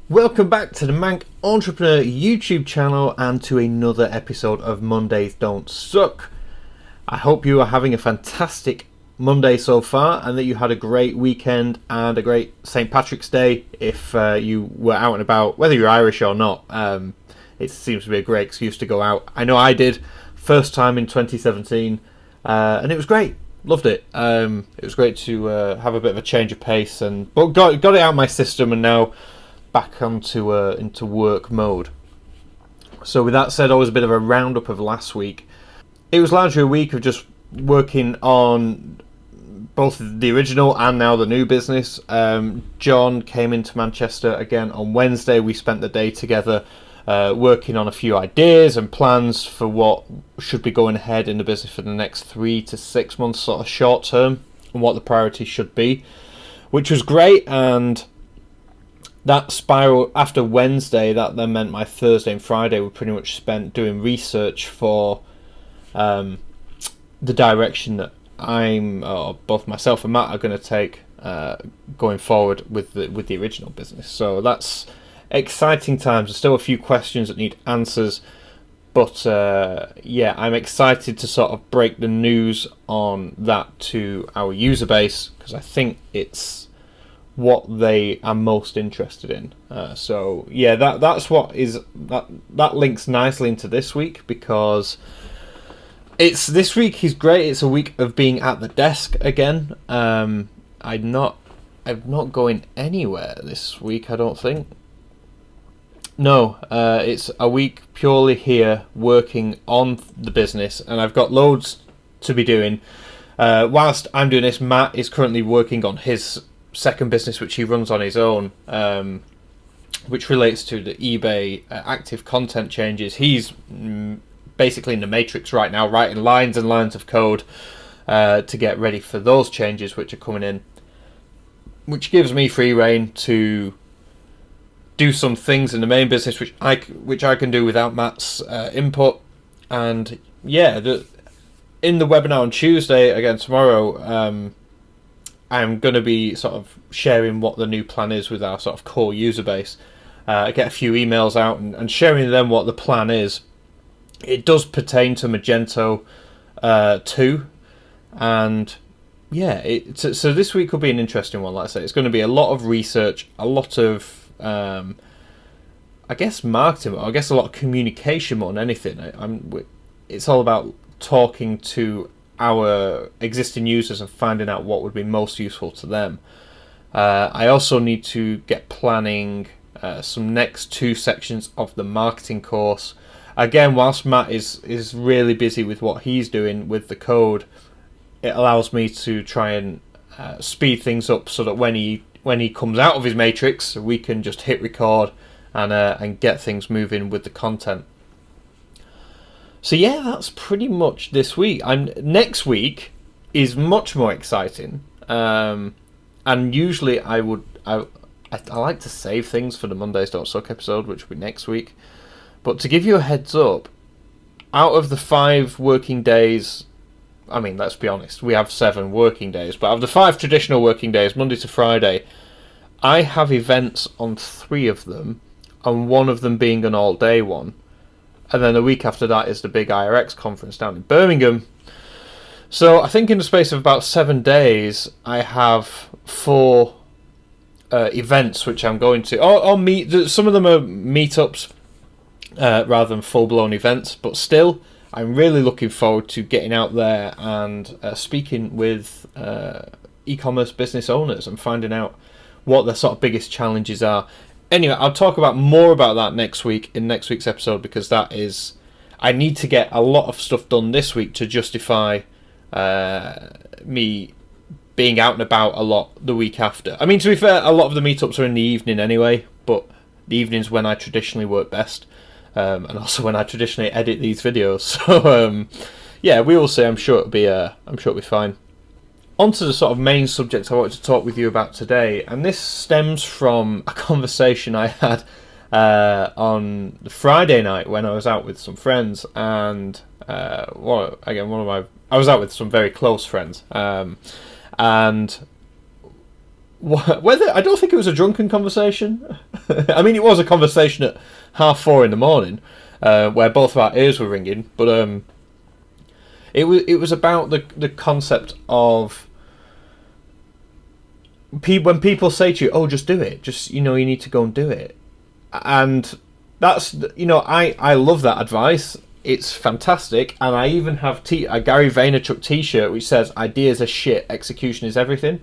Welcome back to the Manc Entrepreneur YouTube channel and to another episode of Mondays Don't Suck. I hope you are having a fantastic Monday so far and that you had a great weekend and a great St. Patrick's Day if you were out and about, whether you're Irish or not. It seems to be a great excuse to go out. I know I did, first time in 2017, and it was great. Loved it. It was great to have a bit of a change of pace, but got it out of my system and now back onto into work mode. So with that said, always a bit of a roundup of last week. It was largely a week of just working on both the original and now the new business. John came into Manchester again on Wednesday. We spent the day together working on a few ideas and plans for what should be going ahead in the business for the next 3 to 6 months, sort of short term, and what the priorities should be, which was great. And that spiral after Wednesday, that then meant my Thursday and Friday were pretty much spent doing research for the direction that both myself and Matt are going to take going forward with the original business. So that's exciting times. There's still a few questions that need answers, but yeah, I'm excited to sort of break the news on that to our user base because I think it's what they are most interested in. So yeah, that's what is that links nicely into this week because this week is great. It's a week of being at the desk again. I'm not going anywhere this week, I don't think. No, it's a week purely here working on the business, and I've got loads to be doing. Whilst I'm doing this, Matt is currently working on his second business, which he runs on his own, which relates to the eBay active content changes. He's basically in the matrix right now, writing lines and lines of code to get ready for those changes which are coming in, which gives me free rein to do some things in the main business which I can do without Matt's input. And yeah, in the webinar on Tuesday, again tomorrow, I'm going to be sort of sharing what the new plan is with our sort of core user base. I get a few emails out and sharing them what the plan is. It does pertain to Magento 2, and yeah, so this week will be an interesting one. Like I say, it's going to be a lot of research, a lot of I guess marketing, I guess a lot of communication more than anything. It's all about talking to our existing users and finding out what would be most useful to them. I also need to get planning some next 2 sections of the marketing course. Again, whilst Matt is really busy with what he's doing with the code, it allows me to try and speed things up so that when he comes out of his matrix, we can just hit record and get things moving with the content. So yeah, that's pretty much this week. Next week is much more exciting, and usually I like to save things for the Mondays Don't Suck episode, which will be next week. But to give you a heads up, out of the 5 working days, I mean, let's be honest, we have 7 working days, but out of the 5 traditional working days, Monday to Friday, I have events on 3 of them, and one of them being an all-day one. And then the week after that is the big IRX conference down in Birmingham. So I think in the space of about 7 days, I have 4 events which I'm going to. Or meet. Some of them are meetups rather than full-blown events, but still, I'm really looking forward to getting out there and speaking with e-commerce business owners and finding out what their sort of biggest challenges are. Anyway, I'll talk more about that next week in next week's episode, because I need to get a lot of stuff done this week to justify me being out and about a lot the week after. I mean, to be fair, a lot of the meetups are in the evening anyway, but the evening's when I traditionally work best, and also when I traditionally edit these videos. So yeah, we will see. I'm sure it'll be fine. On to the sort of main subject I wanted to talk with you about today, and this stems from a conversation I had on the Friday night when I was out with some friends, and I was out with some very close friends, and whether I don't think it was a drunken conversation. I mean, it was a conversation at 4:30 in the morning, where both of our ears were ringing. But it was about the concept of when people say to you, "Oh, just do it. Just you need to go and do it," and that's I love that advice. It's fantastic, and I even have a Gary Vaynerchuk t-shirt which says "Ideas are shit, execution is everything."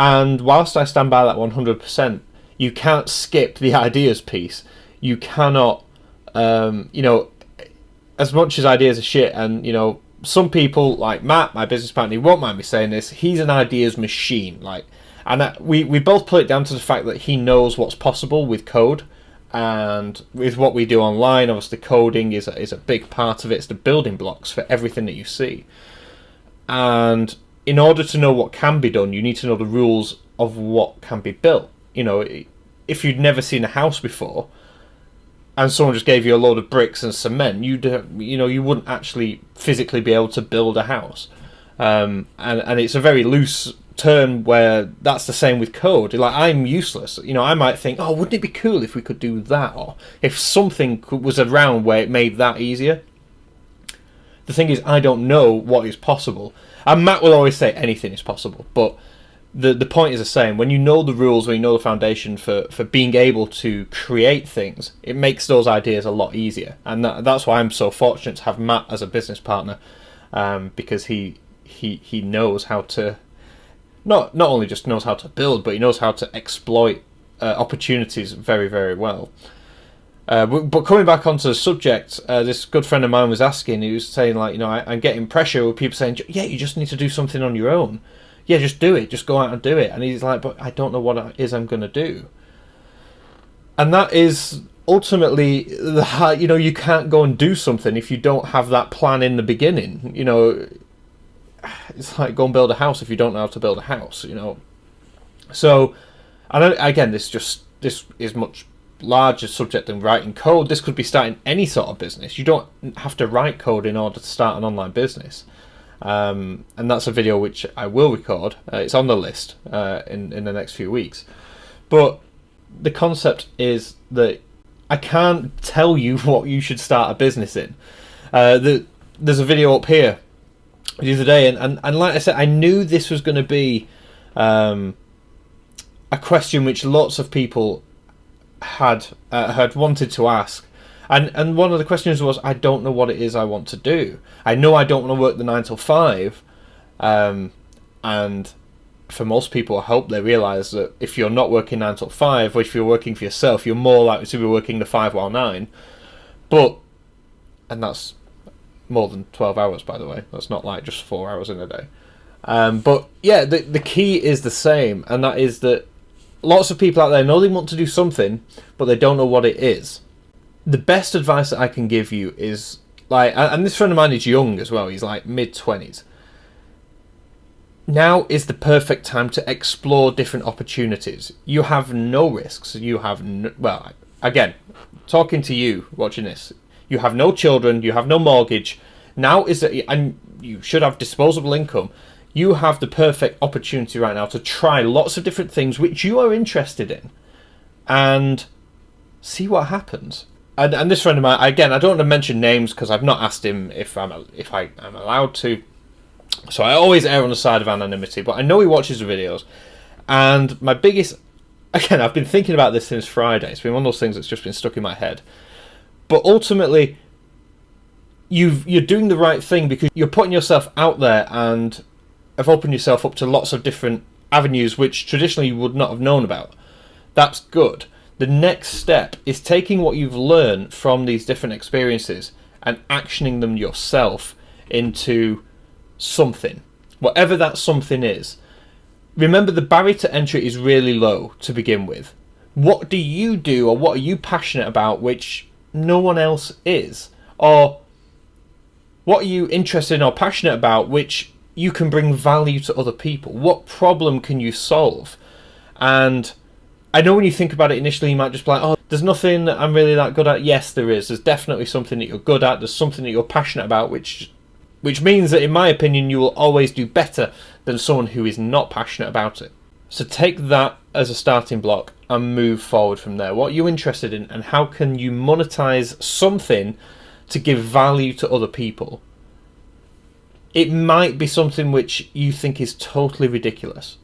And whilst I stand by that 100%, you can't skip the ideas piece. You cannot, as much as ideas are shit, and some people like Matt, my business partner, he won't mind me saying this. He's an ideas machine, we both put it down to the fact that he knows what's possible with code, and with what we do online. Obviously, coding is a big part of it. It's the building blocks for everything that you see, and in order to know what can be done, you need to know the rules of what can be built. If you'd never seen a house before, and someone just gave you a load of bricks and cement, you wouldn't actually physically be able to build a house. And it's a very loose term where that's the same with code. Like, I'm useless. I might think, oh, wouldn't it be cool if we could do that, or if something was around where it made that easier. The thing is, I don't know what is possible. And Matt will always say anything is possible, but the point is the same. When you know the rules, when you know the foundation for being able to create things, it makes those ideas a lot easier. And that's why I'm so fortunate to have Matt as a business partner, because he knows how to not only just knows how to build, but he knows how to exploit opportunities very, very well. But coming back onto the subject, this good friend of mine was asking, he was saying, I'm getting pressure with people saying, yeah, you just need to do something on your own. Yeah, just do it. Just go out and do it. And he's like, but I don't know what it is I'm going to do. And that is ultimately, you can't go and do something if you don't have that plan in the beginning. It's like go and build a house if you don't know how to build a house, So, and again, this is much larger subject than writing code. This could be starting any sort of business. You don't have to write code in order to start an online business. And that's a video which I will record. It's on the list in the next few weeks. But the concept is that I can't tell you what you should start a business in. There's a video up here the other day, and like I said, I knew this was going to be a question which lots of people had wanted to ask, and one of the questions was, I don't know what it is I want to do. I know I don't want to work the 9 till 5, and for most people, I hope they realise that if you're not working 9 till 5, or if you're working for yourself, you're more likely to be working the 5 while 9. And that's more than 12 hours, by the way. That's not like just 4 hours in a day. But yeah, the key is the same, and that is that lots of people out there know they want to do something, but they don't know what it is. The best advice that I can give you is, and this friend of mine is young as well, he's like mid-20s. Now is the perfect time to explore different opportunities. You have no risks. You have again, talking to you, watching this, you have no children, you have no mortgage. Now and you should have disposable income. You have the perfect opportunity right now to try lots of different things which you are interested in, and see what happens. And this friend of mine, again, I don't want to mention names because I've not asked him if I'm allowed to. So I always err on the side of anonymity, but I know he watches the videos. And my biggest, again, I've been thinking about this since Friday. It's been one of those things that's just been stuck in my head. But ultimately, you're doing the right thing because you're putting yourself out there and have opened yourself up to lots of different avenues which traditionally you would not have known about. That's good. The next step is taking what you've learned from these different experiences and actioning them yourself into something, whatever that something is. Remember, the barrier to entry is really low to begin with. What do you do, or what are you passionate about which no one else is? Or what are you interested in or passionate about which you can bring value to other people? What problem can you solve? And I know when you think about it initially, you might just be like, oh, there's nothing that I'm really that good at. Yes, there is. There's definitely something that you're good at. There's something that you're passionate about, which means that, in my opinion, you will always do better than someone who is not passionate about it. So take that as a starting block and move forward from there. What are you interested in, and how can you monetize something to give value to other people? It might be something which you think is totally ridiculous,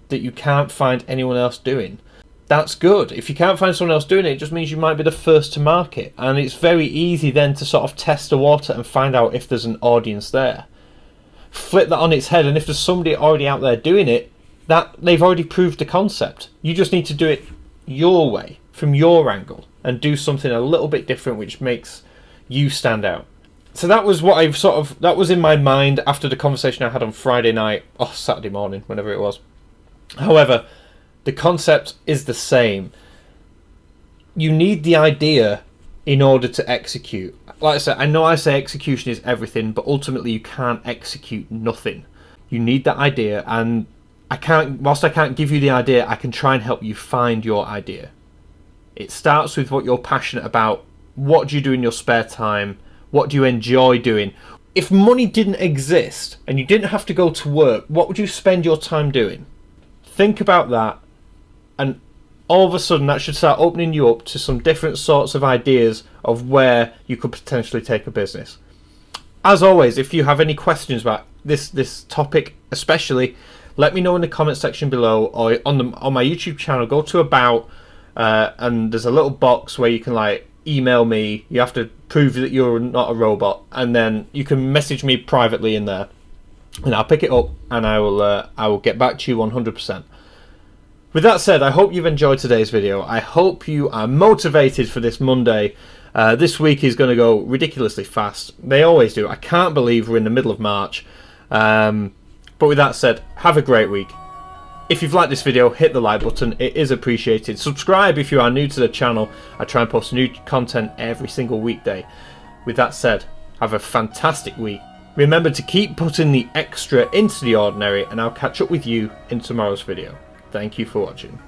that you can't find anyone else doing. That's good. If you can't find someone else doing it, it just means you might be the first to market. And it's very easy then to sort of test the water and find out if there's an audience there. Flip that on its head, and if there's somebody already out there doing it, that they've already proved the concept. You just need to do it your way, from your angle, and do something a little bit different which makes you stand out. So that was what that was in my mind after the conversation I had on Friday night, or Saturday morning, whenever it was. However, the concept is the same. You need the idea in order to execute. Like I said, I know I say execution is everything, but ultimately you can't execute nothing. You need that idea, and whilst I can't give you the idea, I can try and help you find your idea. It starts with what you're passionate about. What do you do in your spare time? What do you enjoy doing? If money didn't exist and you didn't have to go to work, what would you spend your time doing? Think about that, and all of a sudden that should start opening you up to some different sorts of ideas of where you could potentially take a business. As always, if you have any questions about this topic especially, let me know in the comment section below, or on my YouTube channel. Go to About, and there's a little box where you can email me. You have to prove that you're not a robot, and then you can message me privately in there, and I'll pick it up and I will get back to you 100%. With that said, I hope you've enjoyed today's video. I hope you are motivated for this Monday. This week is going to go ridiculously fast. They always do. I can't believe we're in the middle of March. But with that said, have a great week. If you've liked this video, hit the like button. It is appreciated. Subscribe if you are new to the channel. I try and post new content every single weekday. With that said, have a fantastic week. Remember to keep putting the extra into the ordinary, and I'll catch up with you in tomorrow's video. Thank you for watching.